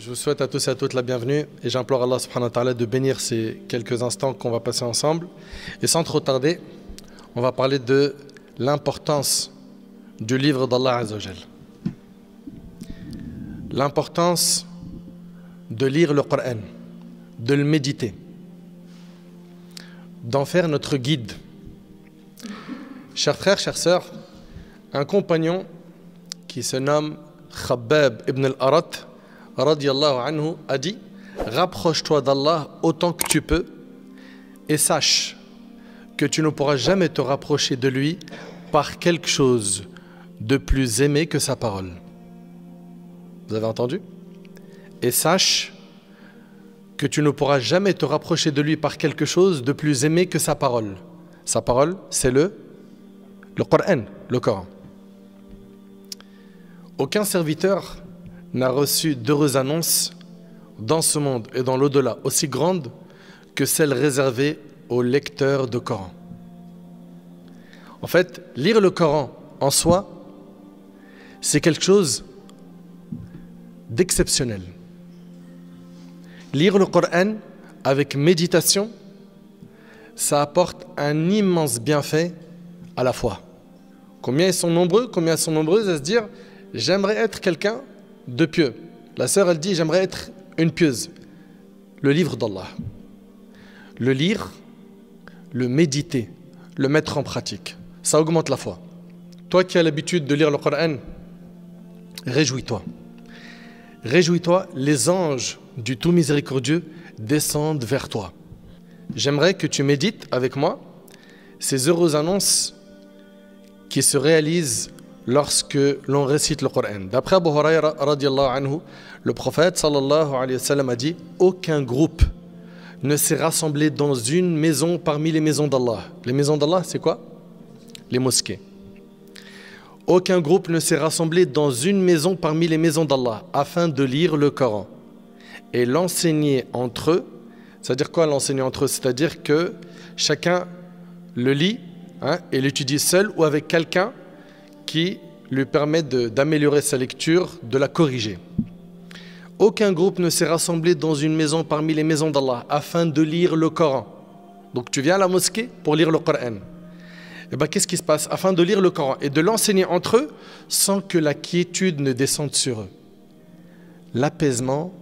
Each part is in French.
Je vous souhaite à tous et à toutes la bienvenue et j'implore Allah subhanahu wa ta'ala de bénir ces quelques instants qu'on va passer ensemble. Et sans trop tarder, on va parler de l'importance du livre d'Allah Azza wa Jal. L'importance de lire le Coran, de le méditer, d'en faire notre guide. Chers frères, chères sœurs, un compagnon qui se nomme Khabbab ibn al-Arat radiyallahu anhu a dit: rapproche-toi d'Allah autant que tu peux et sache que tu ne pourras jamais te rapprocher de lui par quelque chose de plus aimé que sa parole. Vous avez entendu? Et sache que tu ne pourras jamais te rapprocher de lui par quelque chose de plus aimé que sa parole. Sa parole, c'est le Coran, le Coran. Aucun serviteur n'a reçu d'heureuses annonces dans ce monde et dans l'au-delà aussi grandes que celles réservées aux lecteurs de Coran. En fait, lire le Coran en soi, c'est quelque chose d'exceptionnel. Lire le Coran avec méditation, ça apporte un immense bienfait à la foi. Combien ils sont nombreuses à se dire: j'aimerais être quelqu'un de pieux. La sœur, elle dit: j'aimerais être une pieuse. Le livre d'Allah. Le lire, le méditer, le mettre en pratique. Ça augmente la foi. Toi qui as l'habitude de lire le Coran, réjouis-toi. Réjouis-toi, les anges du tout miséricordieux descendent vers toi. J'aimerais que tu médites avec moi ces heureuses annonces qui se réalisent lorsque l'on récite le Coran. D'après Abu Hurayra radiyallahu anhu, le prophète sallallahu alayhi wa sallam a dit: aucun groupe ne s'est rassemblé dans une maison parmi les maisons d'Allah. Les maisons d'Allah, c'est quoi? Les mosquées. Aucun groupe ne s'est rassemblé dans une maison parmi les maisons d'Allah afin de lire le Coran et l'enseigner entre eux. C'est-à-dire quoi, l'enseigner entre eux? C'est-à-dire que chacun le lit et l'étudie seul ou avec quelqu'un qui lui permet d'améliorer sa lecture, de la corriger. Aucun groupe ne s'est rassemblé dans une maison parmi les maisons d'Allah afin de lire le Coran. Donc tu viens à la mosquée pour lire le Coran. Et bien qu'est-ce qui se passe? Afin de lire le Coran et de l'enseigner entre eux sans que la quiétude ne descende sur eux. L'apaisement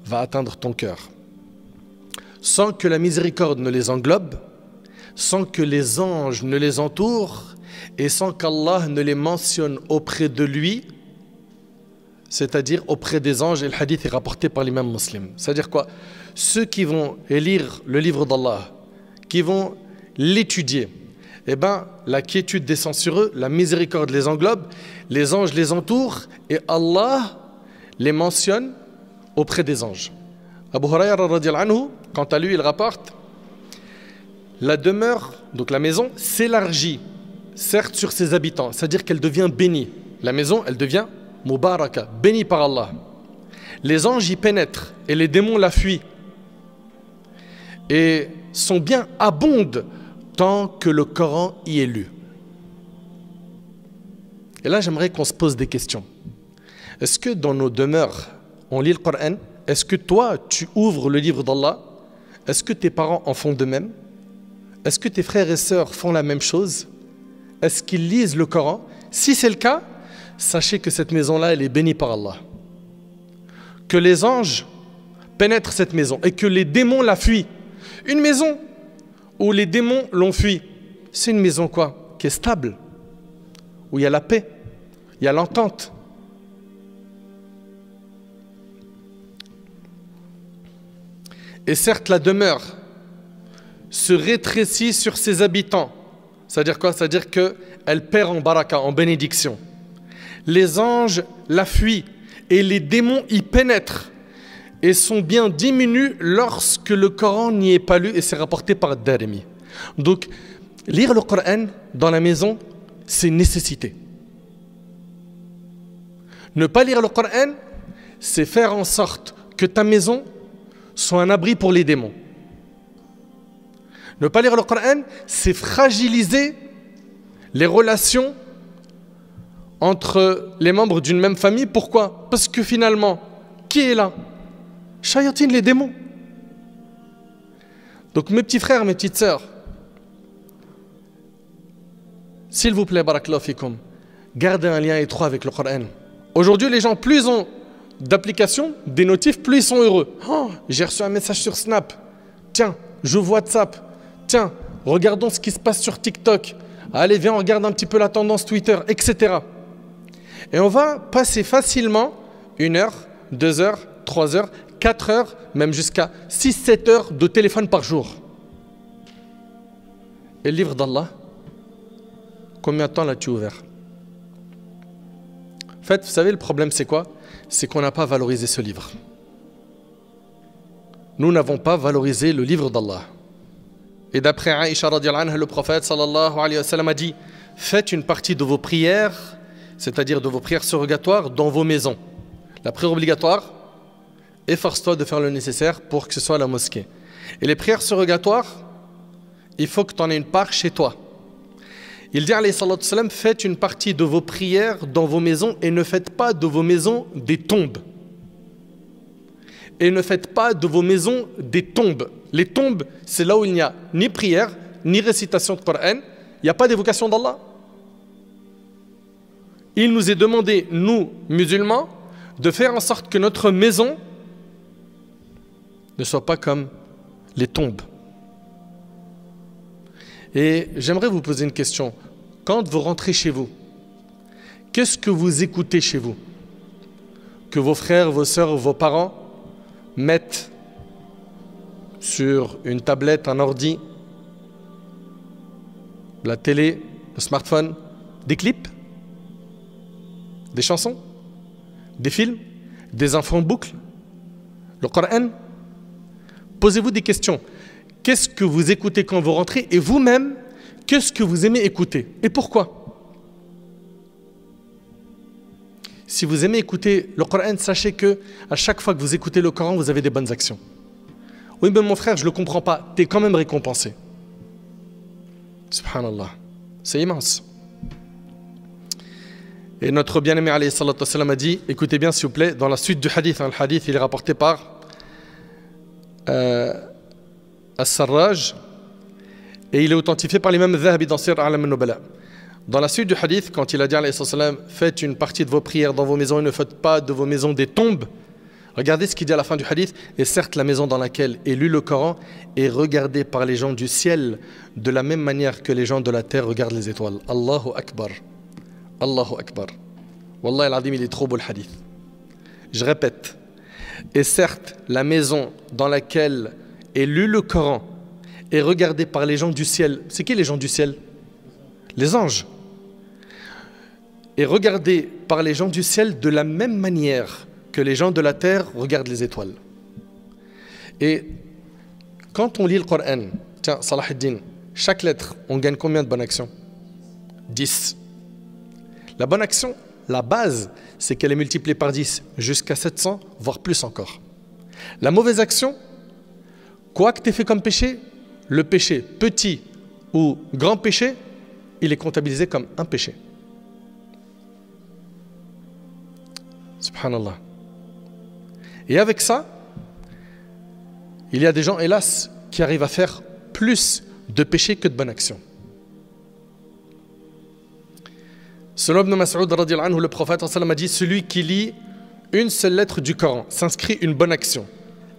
va atteindre ton cœur. Sans que la miséricorde ne les englobe, sans que les anges ne les entourent, et sans qu'Allah ne les mentionne auprès de lui, c'est-à-dire auprès des anges. Et le hadith est rapporté par l'imam Muslim. C'est-à-dire quoi? Ceux qui vont lire le livre d'Allah, qui vont l'étudier, eh bien, la quiétude descend sur eux, la miséricorde les englobe, les anges les entourent et Allah les mentionne auprès des anges. Abu Hurayra radiyallahu anhu, quant à lui, il rapporte: la demeure, donc la maison, s'élargit, certes sur ses habitants, c'est-à-dire qu'elle devient bénie. La maison, elle devient mubaraka, bénie par Allah. Les anges y pénètrent et les démons la fuient. Et son bien abonde tant que le Coran y est lu. Et là, j'aimerais qu'on se pose des questions. Est-ce que dans nos demeures, on lit le Coran? Est-ce que toi, tu ouvres le livre d'Allah? Est-ce que tes parents en font de même? Est-ce que tes frères et sœurs font la même chose? Est-ce qu'ils lisent le Coran? Si c'est le cas, sachez que cette maison-là, elle est bénie par Allah. Que les anges pénètrent cette maison et que les démons la fuient. Une maison où les démons l'ont fui, c'est une maison quoi? Qui est stable, où il y a la paix, il y a l'entente. Et certes, la demeure se rétrécit sur ses habitants. C'est-à-dire quoi? C'est-à-dire qu'elle perd en baraka, en bénédiction. Les anges la fuient et les démons y pénètrent et son bien diminue lorsque le Coran n'y est pas lu, et c'est rapporté par Darimi. Donc, lire le Coran dans la maison, c'est une nécessité. Ne pas lire le Coran, c'est faire en sorte que ta maison soit un abri pour les démons. Ne pas lire le Coran, c'est fragiliser les relations entre les membres d'une même famille. Pourquoi? Parce que finalement, Qui est là? Shayatin, les démons. Donc mes petits frères, mes petites sœurs, s'il vous plaît, barakallahu fikum, gardez un lien étroit avec le Coran. Aujourd'hui, les gens, plus ils ont d'applications, des notifs, plus ils sont heureux. Oh, j'ai reçu un message sur Snap. Tiens, j'ouvre WhatsApp. Tiens, regardons ce qui se passe sur TikTok. Allez, viens, on regarde un petit peu la tendance Twitter, etc. Et on va passer facilement 1 heure, 2 heures, 3 heures, 4 heures, même jusqu'à 6-7 heures de téléphone par jour. Et le livre d'Allah, combien de temps l'as-tu ouvert? En fait, vous savez, le problème c'est quoi? C'est qu'on n'a pas valorisé ce livre. Nous n'avons pas valorisé le livre d'Allah. Et d'après Aïcha radiallahu anha, le prophète sallallahu alayhi wa sallam a dit: faites une partie de vos prières, c'est-à-dire de vos prières surrogatoires, dans vos maisons. La prière obligatoire, efforce-toi de faire le nécessaire pour que ce soit la mosquée. Et les prières surrogatoires, il faut que tu en aies une part chez toi. Il dit alayhi salatu salam: faites une partie de vos prières dans vos maisons et ne faites pas de vos maisons des tombes. Et ne faites pas de vos maisons des tombes. Les tombes, c'est là où il n'y a ni prière, ni récitation de Coran, il n'y a pas d'évocation d'Allah. Il nous est demandé, nous, musulmans, de faire en sorte que notre maison ne soit pas comme les tombes. Et j'aimerais vous poser une question. Quand vous rentrez chez vous, qu'est-ce que vous écoutez chez vous? Que vos frères, vos sœurs, vos parents mettent sur une tablette, un ordi, la télé, le smartphone, des clips, des chansons, des films, des infos en boucle, le Coran. Posez-vous des questions. Qu'est-ce que vous écoutez quand vous rentrez? Et vous-même, qu'est-ce que vous aimez écouter? Et pourquoi? Si vous aimez écouter le Coran, sachez que à chaque fois que vous écoutez le Coran, vous avez des bonnes actions. Oui, mais mon frère, je ne le comprends pas. Tu es quand même récompensé. Subhanallah. C'est immense. Et notre bien-aimé alayhi salatu wassalam a dit, écoutez bien s'il vous plaît, dans la suite du hadith, le hadith il est rapporté par As-Sarraj et il est authentifié par l'imam Zahabi dans Sir A'lam al-Nubala. Dans la suite du hadith, quand il a dit alayhi salam, faites une partie de vos prières dans vos maisons et ne faites pas de vos maisons des tombes. Regardez ce qu'il dit à la fin du hadith. Et certes, la maison dans laquelle est lu le Coran est regardée par les gens du ciel de la même manière que les gens de la terre regardent les étoiles. Allahu Akbar. Allahu Akbar. Wallah al-Adim, il est trop beau le hadith. Je répète. Et certes, la maison dans laquelle est lu le Coran est regardée par les gens du ciel. C'est qui les gens du ciel? Les anges. Est regardée par les gens du ciel de la même manière que les gens de la terre regardent les étoiles. Et quand on lit le Coran, tiens, Salah ad-Din, chaque lettre, on gagne combien de bonnes actions? 10. La bonne action, la base, c'est qu'elle est multipliée par 10 jusqu'à 700, voire plus encore. La mauvaise action, quoi que tu aies fait comme péché, le péché, petit ou grand péché, il est comptabilisé comme un péché. Subhanallah. Et avec ça, il y a des gens, hélas, qui arrivent à faire plus de péchés que de bonnes actions. Selon Ibn Mas'ud, le prophète a dit: celui qui lit une seule lettre du Coran s'inscrit une bonne action.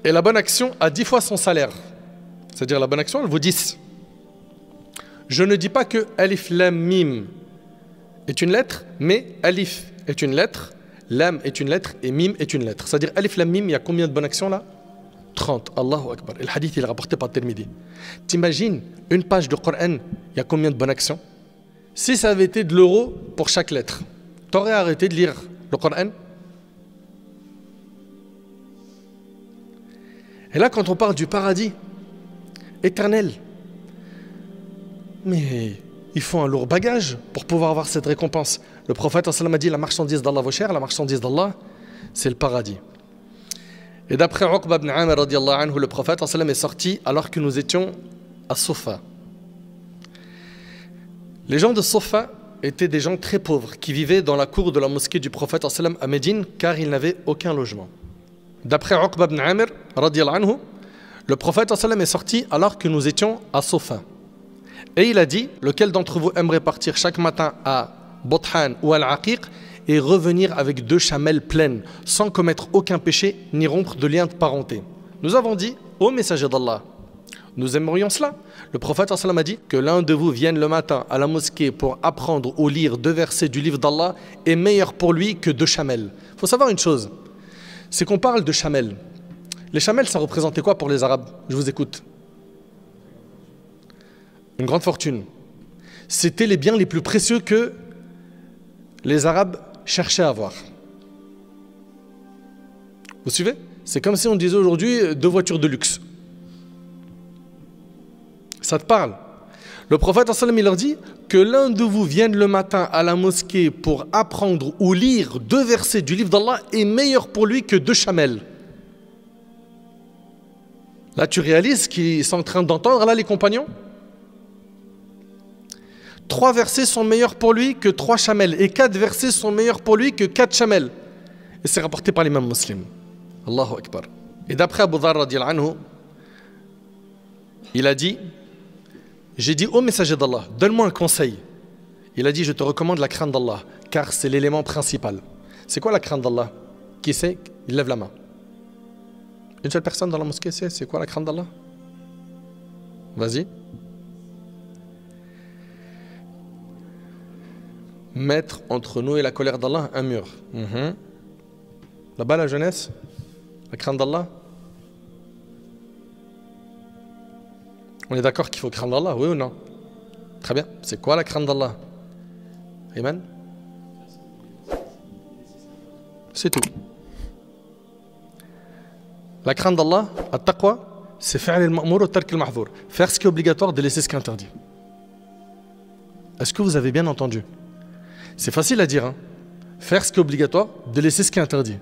Et la bonne action a 10 fois son salaire. C'est-à-dire la bonne action, elle vaut 10. Je ne dis pas que Alif Lam Mim est une lettre, mais Alif est une lettre, Lam est une lettre et Mim est une lettre. C'est-à-dire Alif Lam Mim, il y a combien de bonnes actions là? 30. Allahu Akbar. Et le hadith, il est rapporté par Tirmidhi. T'imagines, une page de Coran, il y a combien de bonnes actions? Si ça avait été de l'euro pour chaque lettre, t'aurais arrêté de lire le Coran? Et là, quand on parle du paradis éternel, mais il faut un lourd bagage pour pouvoir avoir cette récompense. Le prophète a dit: la marchandise d'Allah vaut cher, la marchandise d'Allah, c'est le paradis. Et d'après Uqba ibn Amir, le prophète est sorti alors que nous étions à Soufa. Les gens de Soufa étaient des gens très pauvres qui vivaient dans la cour de la mosquée du prophète à Médine car ils n'avaient aucun logement. D'après Uqba ibn Amir, radiyallahu anhu, le prophète sallam est sorti alors que nous étions à Sofa. Et il a dit, lequel d'entre vous aimerait partir chaque matin à Bothan ou à Al-Aqiq et revenir avec 2 chamelles pleines, sans commettre aucun péché ni rompre de lien de parenté. Nous avons dit, ô messager d'Allah, nous aimerions cela. Le prophète sallam a dit que l'un de vous vienne le matin à la mosquée pour apprendre ou lire 2 versets du livre d'Allah est meilleur pour lui que 2 chamelles. Il faut savoir une chose, c'est qu'on parle de chamelles. Les chamelles, ça représentait quoi pour les Arabes? Je vous écoute. Une grande fortune. C'était les biens les plus précieux que les Arabes cherchaient à avoir. Vous suivez? C'est comme si on disait aujourd'hui 2 voitures de luxe. Ça te parle? Le prophète sallam, il leur dit que l'un de vous vienne le matin à la mosquée pour apprendre ou lire 2 versets du livre d'Allah est meilleur pour lui que 2 chamelles. Là, tu réalises qu'ils sont en train d'entendre, là, les compagnons. 3 versets sont meilleurs pour lui que 3 chamelles. Et 4 versets sont meilleurs pour lui que 4 chamelles. Et c'est rapporté par l'imam Muslim. Allahu Akbar. Et d'après Abu Dharr radiyallahu anhu, il a dit, j'ai dit, ô messager d'Allah, donne-moi un conseil. Il a dit, je te recommande la crainte d'Allah, car c'est l'élément principal. C'est quoi la crainte d'Allah? Qui sait? Il lève la main. Une seule personne dans la mosquée sait c'est quoi la crainte d'Allah? Vas-y. Mettre entre nous et la colère d'Allah un mur. Là-bas la jeunesse, la crainte d'Allah. On est d'accord qu'il faut craindre Allah, oui ou non? Très bien. C'est quoi la crainte d'Allah? Ayman? C'est tout. La crainte d'Allah, at-taqwa, c'est faire al-ma'mour wa tark al-mahzour. Faire ce qui est obligatoire, de laisser ce qui est interdit. Est-ce que vous avez bien entendu? C'est facile à dire, hein? Faire ce qui est obligatoire, de laisser ce qui est interdit.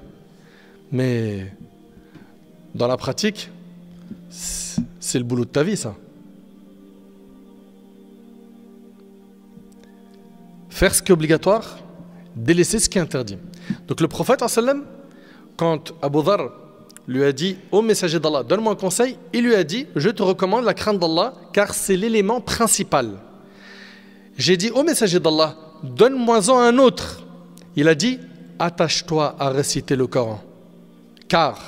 Mais dans la pratique, c'est le boulot de ta vie, ça. Faire ce qui est obligatoire, délaisser ce qui est interdit. Donc le prophète, quand Abu Dharr lui a dit, ô messager d'Allah, donne-moi un conseil, il lui a dit, je te recommande la crainte d'Allah, car c'est l'élément principal. J'ai dit, ô messager d'Allah, donne-moi-en un autre. Il a dit, attache-toi à réciter le Coran, car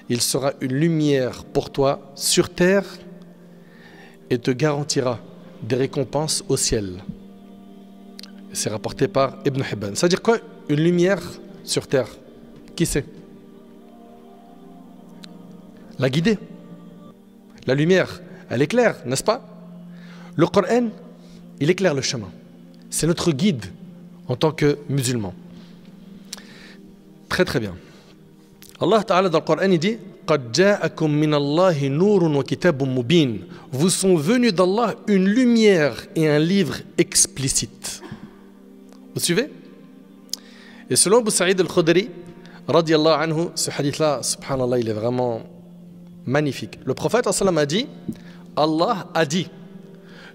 il sera une lumière pour toi sur terre et te garantira des récompenses au ciel. C'est rapporté par Ibn Hibban. C'est-à-dire quoi, une lumière sur terre? Qui sait? La guider. La lumière, elle éclaire, n'est-ce pas? Le Coran, il éclaire le chemin. C'est notre guide en tant que musulman. Très très bien. Allah Ta'ala dans le Coran, il dit قَدْ جَاءَكُم مِّنَ اللَّهِ نُورٌ وَكِتَابٌ مُّبِينٌ. Vous sont venus d'Allah une lumière et un livre explicite. Vous suivez? Et selon Abu Sa'id al-Khudri, radiyallahu anhu, ce hadith-là, subhanallah, il est vraiment magnifique. Le prophète a dit, Allah a dit,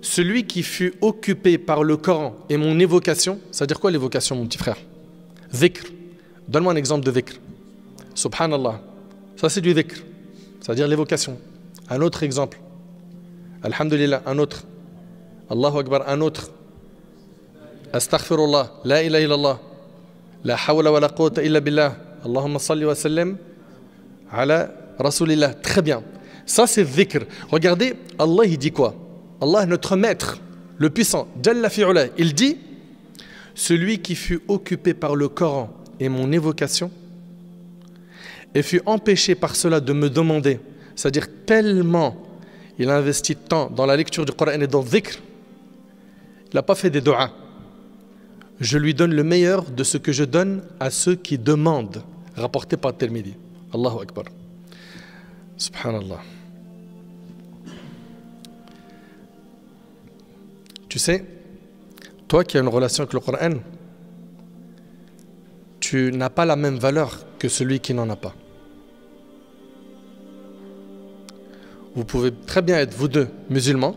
celui qui fut occupé par le Coran et mon évocation, c'est-à-dire quoi l'évocation, mon petit frère? Dhikr. Donne-moi un exemple de dhikr. Subhanallah. Ça c'est du dhikr, c'est-à-dire l'évocation. Un autre exemple. Alhamdulillah, un autre. Allahu Akbar, un autre. Astaghfirullah, la ilaha illallah. La hawla wa la quwwata illa billah. Allahumma salli wa sallim ala rasulillah. Très bien. Ça c'est dhikr. Regardez, Allah il dit quoi? Allah notre maître, le puissant, Jalla fi'ula, il dit, celui qui fut occupé par le Coran et mon évocation et fut empêché par cela de me demander, c'est-à-dire tellement il a investi de temps dans la lecture du Coran et dans le dhikr, il n'a pas fait des du'as. Je lui donne le meilleur de ce que je donne à ceux qui demandent, rapporté par Tirmidhi. Allahu Akbar. Subhanallah. Tu sais, toi qui as une relation avec le Coran, tu n'as pas la même valeur que celui qui n'en a pas. Vous pouvez très bien être vous deux musulmans,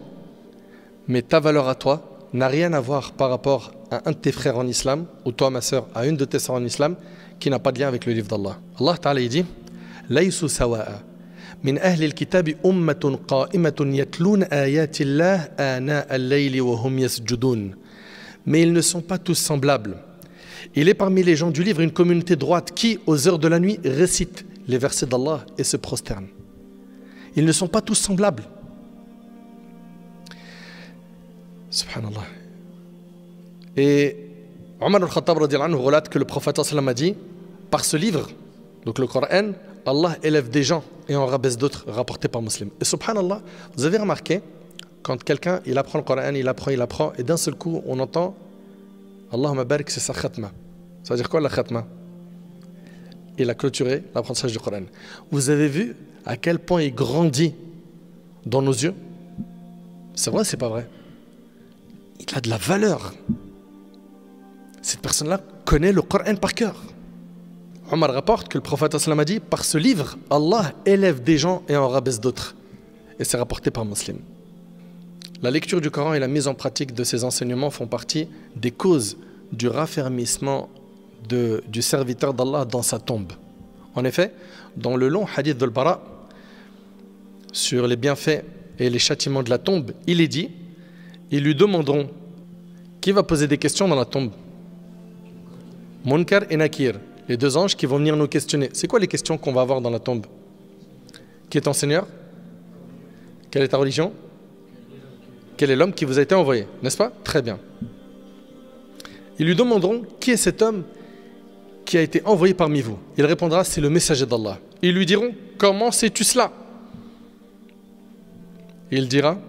mais ta valeur à toi n'a rien à voir par rapport à un de tes frères en islam, ou toi ma soeur à une de tes sœurs en islam, qui n'a pas de lien avec le livre d'Allah. Allah Ta'ala dit, ليسوا سواء من أهل الكتاب أمة قائمة يتلون آيات الله آناء الليل وهم يسجدون. Mais ils ne sont pas tous semblables. Il est parmi les gens du livre une communauté droite qui, aux heures de la nuit, récite les versets d'Allah et se prosterne. Ils ne sont pas tous semblables. Subhanallah. Et Omar al-Khattab relate que le prophète sallam a dit, par ce livre, donc le Coran, Allah élève des gens et en rabaisse d'autres, rapporté par Muslim. Et subhanallah, vous avez remarqué, quand quelqu'un il apprend le Coran, il apprend, et d'un seul coup on entend Allahumma barik, c'est sa khatma. Ça veut dire quoi la khatma? Il a clôturé l'apprentissage du Coran. Vous avez vu à quel point il grandit dans nos yeux? C'est vrai, c'est pas vrai? Il a de la valeur. Cette personne-là connaît le Coran par cœur. Omar rapporte que le prophète sallam a dit, par ce livre, Allah élève des gens et en rabaisse d'autres. Et c'est rapporté par Muslim. La lecture du Coran et la mise en pratique de ses enseignements font partie des causes du raffermissement du serviteur d'Allah dans sa tombe. En effet, dans le long hadith de Al-Bara sur les bienfaits et les châtiments de la tombe, il est dit, ils lui demanderont, qui va poser des questions dans la tombe? Munkar et Nakir, les deux anges qui vont venir nous questionner. C'est quoi les questions qu'on va avoir dans la tombe? Qui est ton Seigneur? Quelle est ta religion? Quel est l'homme qui vous a été envoyé? N'est-ce pas? Très bien. Ils lui demanderont, qui est cet homme qui a été envoyé parmi vous? Il répondra, c'est le messager d'Allah. Ils lui diront, comment sais-tu cela? Il dira,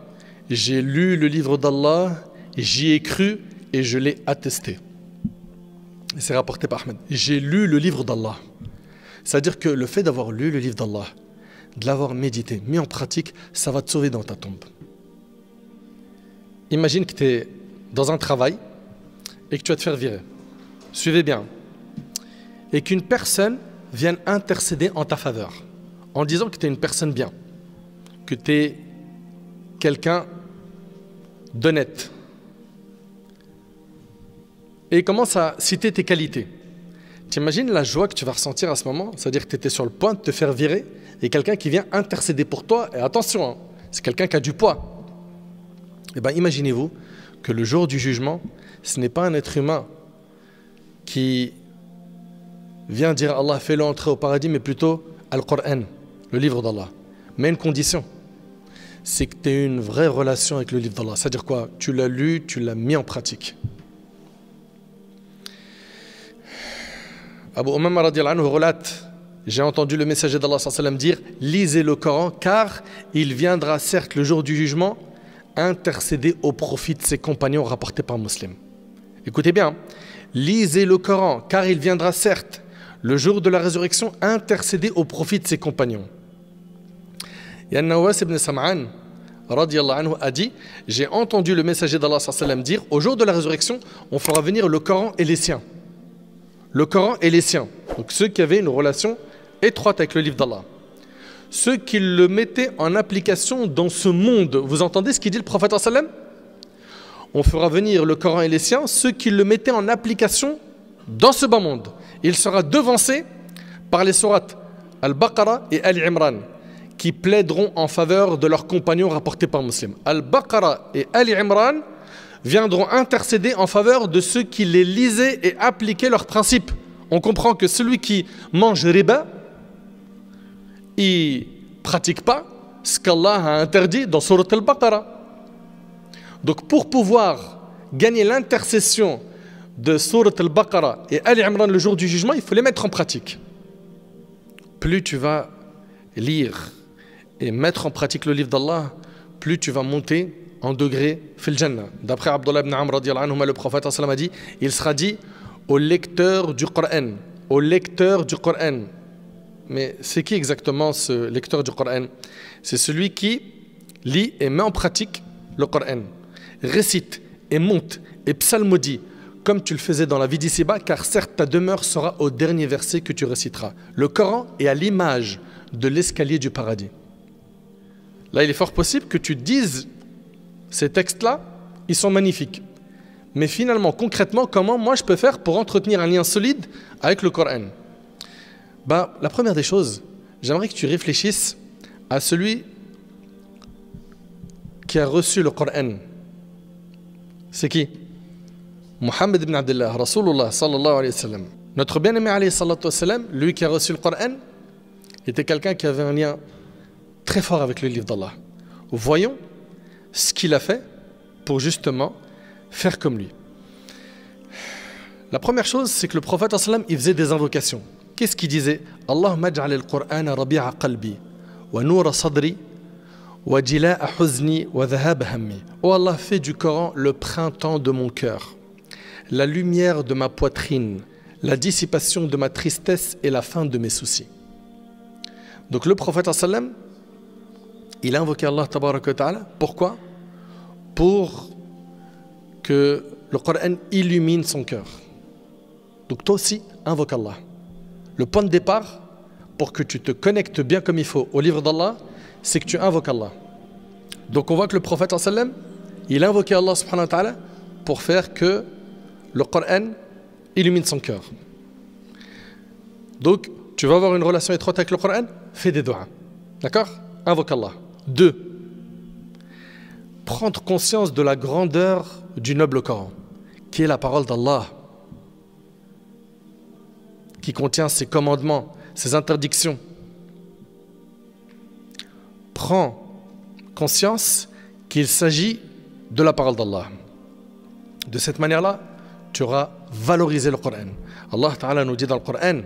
j'ai lu le livre d'Allah, j'y ai cru et je l'ai attesté. C'est rapporté par Ahmed. J'ai lu le livre d'Allah. C'est-à-dire que le fait d'avoir lu le livre d'Allah, de l'avoir médité, mis en pratique, ça va te sauver dans ta tombe. Imagine que tu es dans un travail et que tu vas te faire virer. Suivez bien. Et qu'une personne vienne intercéder en ta faveur, en disant que tu es une personne bien, que tu es quelqu'un d'honnête. Et il commence à citer tes qualités. T'imagines la joie que tu vas ressentir à ce moment? C'est-à-dire que tu étais sur le point de te faire virer et quelqu'un qui vient intercéder pour toi. Et attention, hein, c'est quelqu'un qui a du poids. Eh bien, imaginez-vous que le jour du jugement, ce n'est pas un être humain qui vient dire Allah, fais-le entrer au paradis, mais plutôt Al-Qur'an, le livre d'Allah. Mais une condition, c'est que tu aies une vraie relation avec le livre d'Allah. C'est-à-dire quoi? Tu l'as lu, tu l'as mis en pratique. Abu Umama radiallahu anhu relate, j'ai entendu le messager d'Allah sallallahu alayhi wa sallam dire, lisez le Coran car il viendra certes le jour du jugement intercéder au profit de ses compagnons, rapportés par Muslim. Écoutez bien, lisez le Coran car il viendra certes le jour de la résurrection intercéder au profit de ses compagnons. Nawas ibn Sam'an radiallahu anhu a dit, j'ai entendu le messager d'Allah sallallahu alayhi wa sallam dire, au jour de la résurrection on fera venir le Coran et les siens. Le Coran et les siens, donc ceux qui avaient une relation étroite avec le livre d'Allah. Ceux qui le mettaient en application dans ce monde. Vous entendez ce qu'il dit le prophète sallam? On fera venir le Coran et les siens, ceux qui le mettaient en application dans ce bas monde. Il sera devancé par les sourates Al-Baqarah et Al-Imran, qui plaideront en faveur de leurs compagnons rapportés par Muslim. Al-Baqarah et Al-Imran viendront intercéder en faveur de ceux qui les lisaient et appliquaient leurs principes. On comprend que celui qui mange riba, il ne pratique pas ce qu'Allah a interdit dans Surat Al-Baqarah. Donc pour pouvoir gagner l'intercession de Surat Al-Baqarah et Ali Imran le jour du jugement, il faut les mettre en pratique. Plus tu vas lire et mettre en pratique le livre d'Allah, plus tu vas monter en degré fil Jannah. D'après Abdullah ibn Amr radiallahu anhu, le prophète sallam a dit, il sera dit au lecteur du Coran, au lecteur du Coran. Mais c'est qui exactement ce lecteur du Coran? C'est celui qui lit et met en pratique le Coran, récite et monte et psalmodie comme tu le faisais dans la vie d'ici-bas, car certes ta demeure sera au dernier verset que tu réciteras. Le Coran est à l'image de l'escalier du paradis. Là, il est fort possible que tu dises ces textes-là, ils sont magnifiques. Mais finalement, concrètement, comment moi je peux faire pour entretenir un lien solide avec le Coran? La première des choses, j'aimerais que tu réfléchisses à celui qui a reçu le Coran. C'est qui? Muhammad ibn Abdullah, Rasulullah sallallahu alayhi wa sallam. Notre bien-aimé alayhi salatu wa sallam, lui qui a reçu le Coran, était quelqu'un qui avait un lien très fort avec le livre d'Allah. Voyons ce qu'il a fait pour justement faire comme lui. La première chose, c'est que le prophète sallallahu alayhi wa sallam, il faisait des invocations. Qu'est-ce qu'il disait? Allahumma ij'al al-Qur'ana rabi'a qalbi wa noura sadri wa jila'a huzni wa dhahab hammi. Oh Allah, fais du Coran le printemps de mon cœur, la lumière de ma poitrine, la dissipation de ma tristesse et la fin de mes soucis. Donc le prophète sallallahu alayhi wa sallam, il a invoqué Allah tabaraka wa ta'ala. Pourquoi? Pour que le Coran illumine son cœur. Donc toi aussi, invoque Allah. Le point de départ pour que tu te connectes bien comme il faut au livre d'Allah, c'est que tu invoques Allah. Donc on voit que le prophète sallam, il a invoqué Allah subhanahu wa ta'ala pour faire que le Coran illumine son cœur. Donc tu vas avoir une relation étroite avec le Coran, fais des doigts. D'accord? Invoque Allah. 2. Prendre conscience de la grandeur du noble Coran, qui est la parole d'Allah, qui contient ses commandements, ses interdictions. Prends conscience qu'il s'agit de la parole d'Allah. De cette manière-là, tu auras valorisé le Coran. Allah Ta'ala nous dit dans le Coran,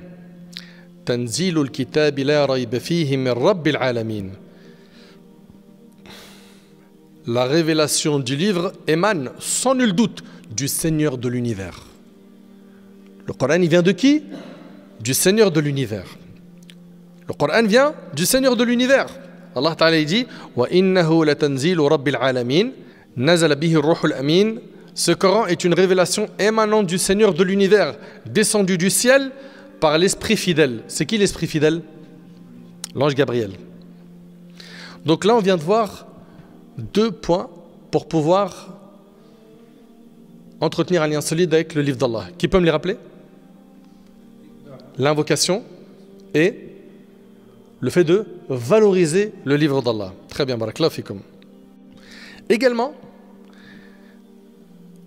Tanzilul kitab la rayba fihi min rabbil alamin. La révélation du livre émane sans nul doute du Seigneur de l'univers. Le Coran, il vient de qui? Du Seigneur de l'univers. Le Coran vient du Seigneur de l'univers. Allah Ta'ala dit wa innahu latanzilu rabbil alamin nazala bihi ar-ruhul amin. Ce Coran est une révélation émanant du Seigneur de l'univers, descendu du ciel par l'esprit fidèle. C'est qui l'esprit fidèle? L'ange Gabriel. Donc là, on vient de voir 2 points pour pouvoir entretenir un lien solide avec le livre d'Allah. Qui peut me les rappeler? L'invocation et le fait de valoriser le livre d'Allah. Très bien, barakallahu fikum. Également,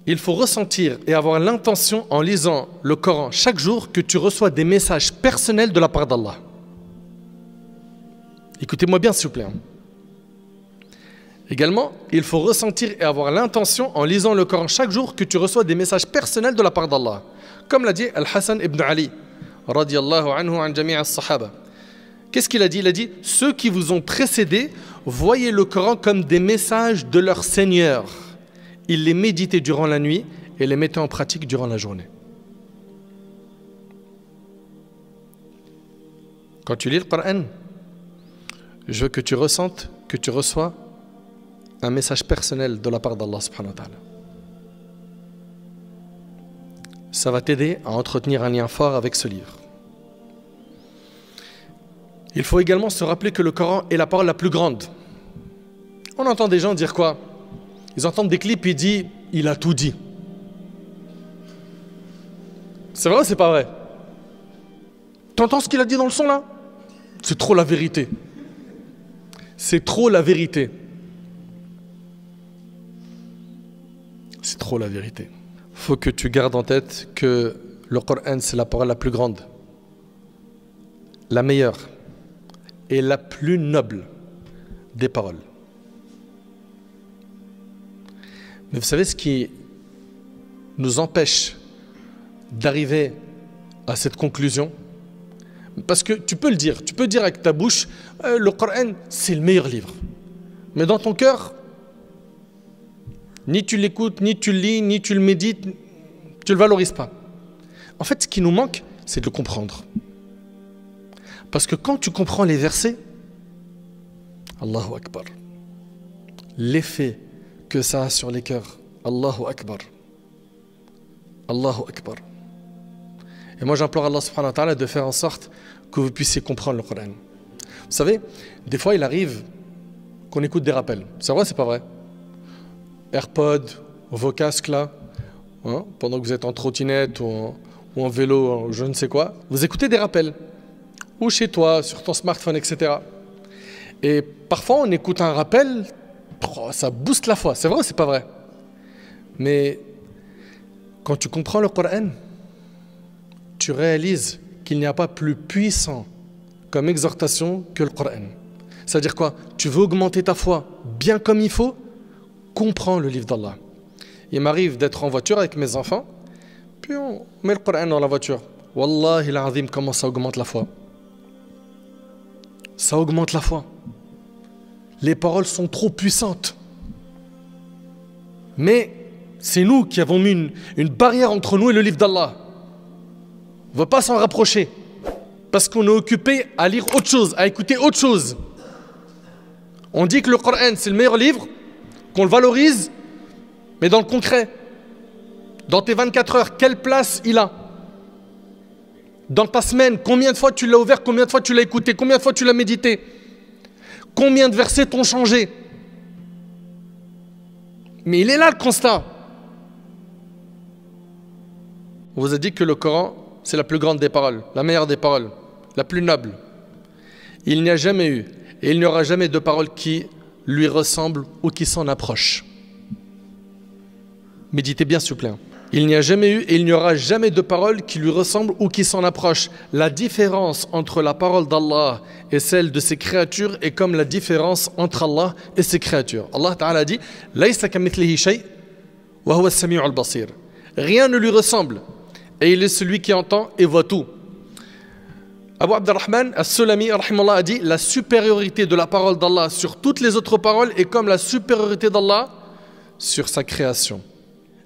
il faut ressentir et avoir l'intention en lisant le Coran chaque jour que tu reçois des messages personnels de la part d'Allah. Écoutez-moi bien s'il vous plaît. Également, il faut ressentir et avoir l'intention en lisant le Coran chaque jour que tu reçois des messages personnels de la part d'Allah. Comme l'a dit Al-Hassan ibn Ali, radiyallahu anhu an jami' as-sahaba. Qu'est-ce qu'il a dit? Il a dit, ceux qui vous ont précédés, voyez le Coran comme des messages de leur Seigneur. Ils les méditaient durant la nuit et les mettaient en pratique durant la journée. Quand tu lis le Coran, je veux que tu ressentes, que tu reçois un message personnel de la part d'Allah subhanahu wa ta'ala. Ça va t'aider à entretenir un lien fort avec ce livre. Il faut également se rappeler que le Coran est la parole la plus grande. On entend des gens dire quoi? Ils entendent des clips et ils disent « il a tout dit ». C'est vrai ou c'est pas vrai? T'entends ce qu'il a dit dans le son là? C'est trop la vérité. C'est trop la vérité. C'est trop la vérité. Faut que tu gardes en tête que le Coran, c'est la parole la plus grande, la meilleure et la plus noble des paroles. Mais vous savez ce qui nous empêche d'arriver à cette conclusion? Parce que tu peux le dire, tu peux dire avec ta bouche, le Coran, c'est le meilleur livre. Mais dans ton cœur, ni tu l'écoutes, ni tu le lis, ni tu le médites, tu ne le valorises pas. En fait, ce qui nous manque, c'est de le comprendre. Parce que quand tu comprends les versets, Allahu Akbar, l'effet que ça a sur les cœurs, Allahu Akbar, Allahu Akbar. Et moi j'implore Allah subhanahu wa ta'ala de faire en sorte que vous puissiez comprendre le Coran. Vous savez, des fois il arrive qu'on écoute des rappels. C'est vrai, c'est pas vrai? AirPod, vos casques là, hein, pendant que vous êtes en trottinette ou en vélo, je ne sais quoi, vous écoutez des rappels. ou chez toi, sur ton smartphone, etc. Et parfois, on écoute un rappel, ça booste la foi. C'est vrai ou c'est pas vrai? Mais quand tu comprends le Coran, tu réalises qu'il n'y a pas plus puissant comme exhortation que le Coran. C'est-à-dire quoi? Tu veux augmenter ta foi bien comme il faut, comprends le livre d'Allah. Il m'arrive d'être en voiture avec mes enfants, puis on met le Coran dans la voiture. Wallahi l'azim, comment ça augmente la foi. Ça augmente la foi. Les paroles sont trop puissantes. Mais c'est nous qui avons mis une barrière entre nous et le livre d'Allah. On ne veut pas s'en rapprocher. Parce qu'on est occupé à lire autre chose, à écouter autre chose. On dit que le Coran c'est le meilleur livre, qu'on le valorise, mais dans le concret, dans tes 24 heures, quelle place il a? Dans ta semaine, combien de fois tu l'as ouvert, combien de fois tu l'as écouté, combien de fois tu l'as médité? Combien de versets t'ont changé? Mais il est là le constat. On vous a dit que le Coran, c'est la plus grande des paroles, la meilleure des paroles, la plus noble. Il n'y a jamais eu, et il n'y aura jamais de parole qui lui ressemble ou qui s'en approche. Méditez bien, s'il vous plaît. Il n'y a jamais eu et il n'y aura jamais de parole qui lui ressemble ou qui s'en approche. La différence entre la parole d'Allah et celle de ses créatures est comme la différence entre Allah et ses créatures. Allah Ta'ala dit « Laysa kamithlihi shay wa huwa as-sami'ul basir » Rien ne lui ressemble et il est celui qui entend et voit tout. Abu Abdurrahman As-Sulami a dit « La supériorité de la parole d'Allah sur toutes les autres paroles est comme la supériorité d'Allah sur sa création. »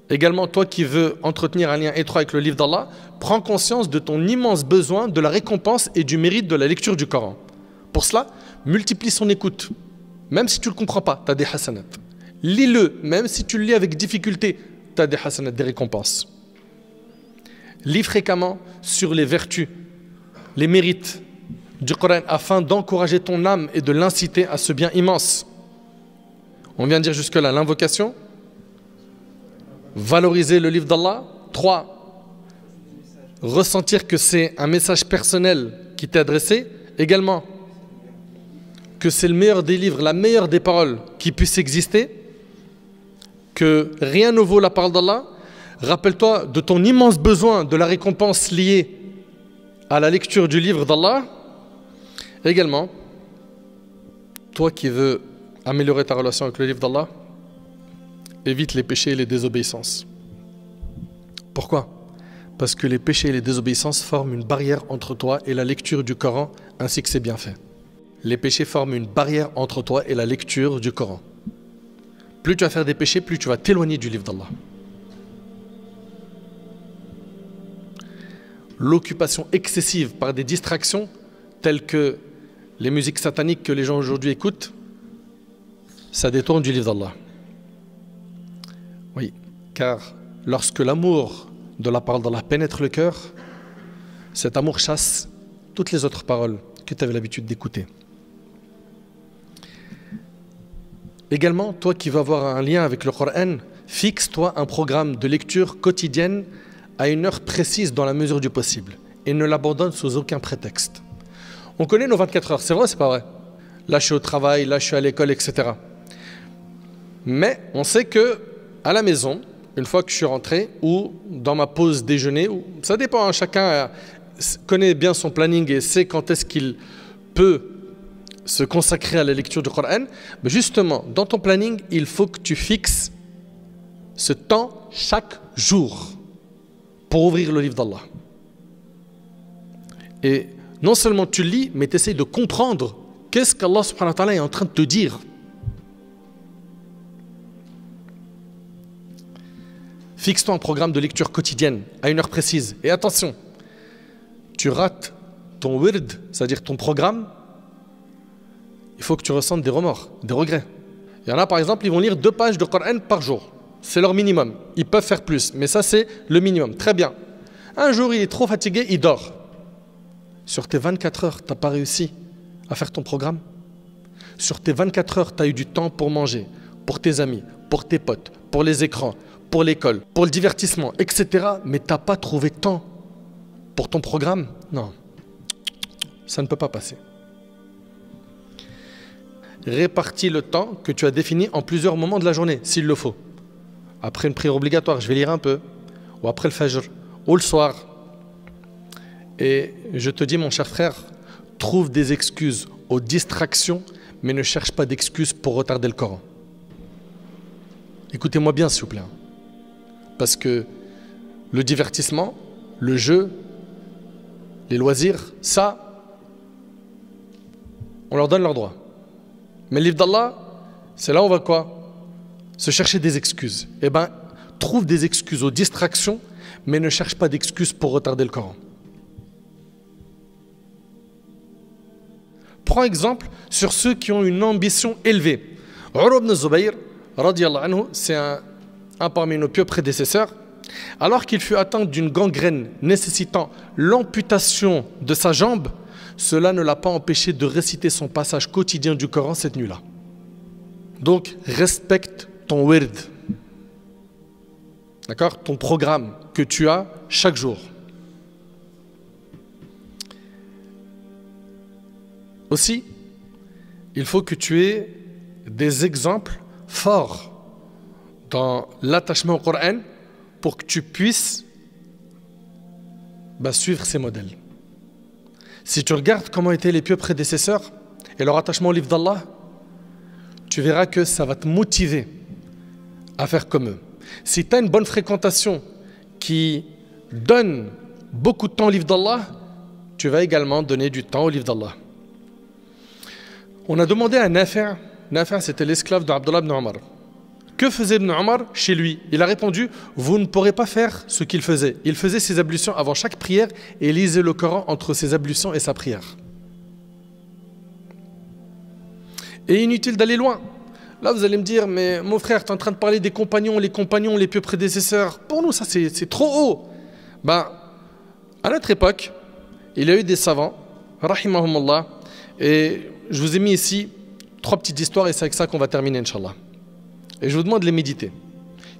Également, toi qui veux entretenir un lien étroit avec le livre d'Allah, prends conscience de ton immense besoin de la récompense et du mérite de la lecture du Coran. Pour cela, multiplie son écoute. Même si tu ne le comprends pas, tu as des hasanat. Lis-le, même si tu le lis avec difficulté, tu as des hasanat, des récompenses. Lis fréquemment sur les vertus, les mérites du Coran afin d'encourager ton âme et de l'inciter à ce bien immense. On vient de dire jusque-là l'invocation. Valoriser le livre d'Allah. 3. Ressentir que c'est un message personnel qui t'est adressé. Également, que c'est le meilleur des livres, la meilleure des paroles qui puisse exister. Que rien ne vaut la parole d'Allah. Rappelle-toi de ton immense besoin de la récompense liée à la lecture du livre d'Allah. Également, toi qui veux améliorer ta relation avec le livre d'Allah, évite les péchés et les désobéissances. Pourquoi? Parce que les péchés et les désobéissances forment une barrière entre toi et la lecture du Coran ainsi que ses bienfaits. Les péchés forment une barrière entre toi et la lecture du Coran. Plus tu vas faire des péchés, plus tu vas t'éloigner du livre d'Allah. L'occupation excessive par des distractions telles que les musiques sataniques que les gens aujourd'hui écoutent, ça détourne du livre d'Allah. Oui, car lorsque l'amour de la parole d'Allah pénètre le cœur, cet amour chasse toutes les autres paroles que tu avais l'habitude d'écouter. Également, toi qui veux avoir un lien avec le Coran, fixe-toi un programme de lecture quotidienne à une heure précise dans la mesure du possible et ne l'abandonne sous aucun prétexte. On connaît nos 24 heures, c'est vrai ou c'est pas vrai? Là je suis au travail, là je suis à l'école, etc. Mais on sait que à la maison, une fois que je suis rentré, ou dans ma pause déjeuner, ça dépend, hein, chacun connaît bien son planning et sait quand est-ce qu'il peut se consacrer à la lecture du Coran. Mais justement, dans ton planning, il faut que tu fixes ce temps chaque jour pour ouvrir le livre d'Allah. Et non seulement tu lis, mais tu essaies de comprendre qu'est-ce qu'Allah subhanahu wa ta'ala est en train de te dire. Fixe-toi un programme de lecture quotidienne à une heure précise. Et attention, tu rates ton wird, c'est-à-dire ton programme, il faut que tu ressentes des remords, des regrets. Il y en a par exemple, ils vont lire 2 pages de Coran par jour. C'est leur minimum. Ils peuvent faire plus, mais ça c'est le minimum. Très bien. Un jour, il est trop fatigué, il dort. Sur tes 24 heures, tu n'as pas réussi à faire ton programme. Sur tes 24 heures, tu as eu du temps pour manger, pour tes amis, pour tes potes, pour les écrans, pour l'école, pour le divertissement, etc. Mais tu n'as pas trouvé de temps pour ton programme. Non. Ça ne peut pas passer. Répartis le temps que tu as défini en plusieurs moments de la journée, s'il le faut. Après une prière obligatoire, je vais lire un peu, ou après le fajr, ou le soir. Et je te dis, mon cher frère, trouve des excuses aux distractions, mais ne cherche pas d'excuses pour retarder le Coran. Écoutez-moi bien, s'il vous plaît. Parce que le divertissement, le jeu, les loisirs, ça, on leur donne leurs droits. Mais le livre d'Allah, c'est là où on va quoi? Se chercher des excuses. Eh bien, trouve des excuses aux distractions, mais ne cherche pas d'excuses pour retarder le Coran. Prends exemple sur ceux qui ont une ambition élevée. Urwa ibn Zubayr, radiyallahu anhu, c'est un parmi nos pieux prédécesseurs. Alors qu'il fut atteint d'une gangrène nécessitant l'amputation de sa jambe, cela ne l'a pas empêché de réciter son passage quotidien du Coran cette nuit-là. Donc, respecte ton wird, d'accord, ton programme que tu as chaque jour. Aussi, il faut que tu aies des exemples forts dans l'attachement au Coran pour que tu puisses suivre ces modèles. Si tu regardes comment étaient les pieux prédécesseurs et leur attachement au livre d'Allah, tu verras que ça va te motiver à faire comme eux. Si tu as une bonne fréquentation qui donne beaucoup de temps au livre d'Allah, tu vas également donner du temps au livre d'Allah. On a demandé à Nafi', c'était l'esclave d'Abdullah ibn Omar. Que faisait Ibn Omar chez lui? Il a répondu, vous ne pourrez pas faire ce qu'il faisait. Il faisait ses ablutions avant chaque prière et lisait le Coran entre ses ablutions et sa prière. Et inutile d'aller loin. Là, vous allez me dire, mais mon frère, tu es en train de parler des compagnons, les pieux prédécesseurs. Pour nous, ça, c'est trop haut. À notre époque, il y a eu des savants, rahimahumullah, et je vous ai mis ici 3 petites histoires et c'est avec ça qu'on va terminer, Inch'Allah. Et je vous demande de les méditer.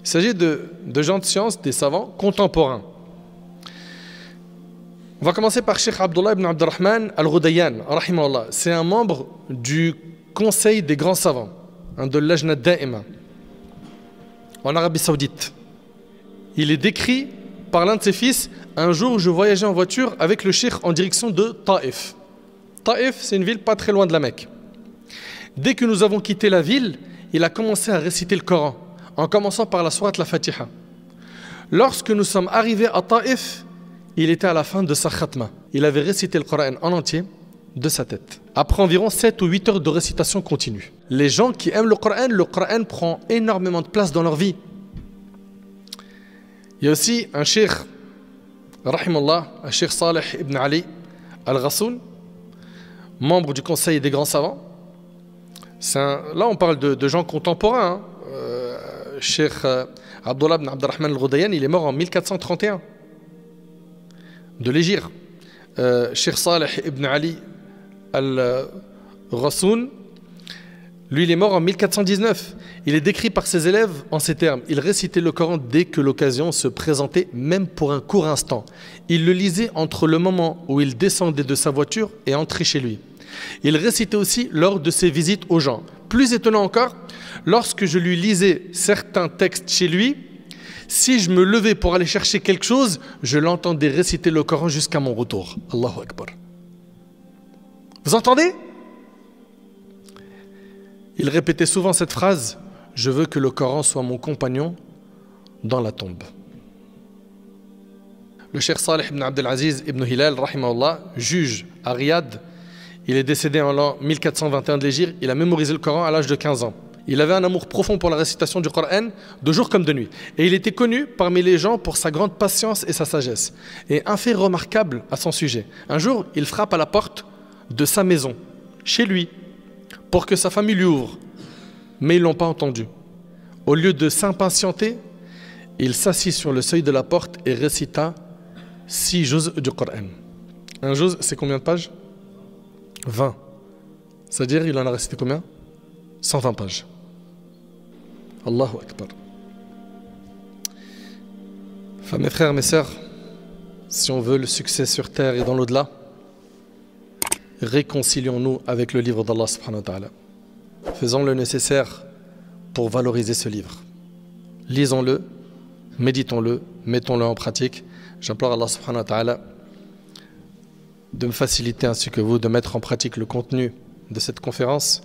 Il s'agit de gens de science, des savants contemporains. On va commencer par Cheikh Abdullah ibn Abdurrahman al-Ghudayyan, rahimahullah. C'est un membre du Conseil des grands savants, de l'Ajna Da'ima, en Arabie Saoudite. Il est décrit par l'un de ses fils, un jour je voyageais en voiture avec le cheikh en direction de Taïf. Taïf, c'est une ville pas très loin de la Mecque. Dès que nous avons quitté la ville, il a commencé à réciter le Coran, en commençant par la sourate la Fatiha. Lorsque nous sommes arrivés à Taïf, il était à la fin de sa khatma. Il avait récité le Coran en entier de sa tête. Après environ 7 ou 8 heures de récitation continue. Les gens qui aiment le Coran prend énormément de place dans leur vie. Il y a aussi un cheikh, rahimallah, un cheikh Salih ibn Ali al-Ghassoun, membre du Conseil des grands savants. Là, on parle de gens contemporains. Cheikh Abdullah ibn Abdurrahman al-Ghudayyan, il est mort en 1431 de l'Hégire. Cheikh Salih ibn Ali al-Ghassoun, lui, il est mort en 1419. Il est décrit par ses élèves en ces termes. Il récitait le Coran dès que l'occasion se présentait, même pour un court instant. Il le lisait entre le moment où il descendait de sa voiture et entrait chez lui. Il récitait aussi lors de ses visites aux gens. Plus étonnant encore, lorsque je lui lisais certains textes chez lui, si je me levais pour aller chercher quelque chose, je l'entendais réciter le Coran jusqu'à mon retour. Allahu Akbar. Vous entendez? Il répétait souvent cette phrase, « Je veux que le Coran soit mon compagnon dans la tombe ». Le cheikh Salih ibn Abdelaziz ibn Hilal, rahimahullah, juge à Riyad. Il est décédé en l'an 1421 de l'Hégire. Il a mémorisé le Coran à l'âge de 15 ans. Il avait un amour profond pour la récitation du Coran, de jour comme de nuit. Et il était connu parmi les gens pour sa grande patience et sa sagesse. Et un fait remarquable à son sujet. Un jour, il frappe à la porte de sa maison, chez lui, pour que sa famille lui ouvre. Mais ils ne l'ont pas entendu. Au lieu de s'impatienter, il s'assit sur le seuil de la porte et récita 6 juz du Coran. Un juz, c'est combien de pages? 20. C'est-à-dire, il en a récité combien? 120 pages. Allahu Akbar. Enfin, mes frères, mes sœurs, si on veut le succès sur terre et dans l'au-delà, réconcilions-nous avec le livre d'Allah subhanahu wa ta'ala. Faisons le nécessaire pour valoriser ce livre. Lisons-le, méditons-le, mettons-le en pratique. J'implore Allah subhanahu wa ta'ala de me faciliter ainsi que vous de mettre en pratique le contenu de cette conférence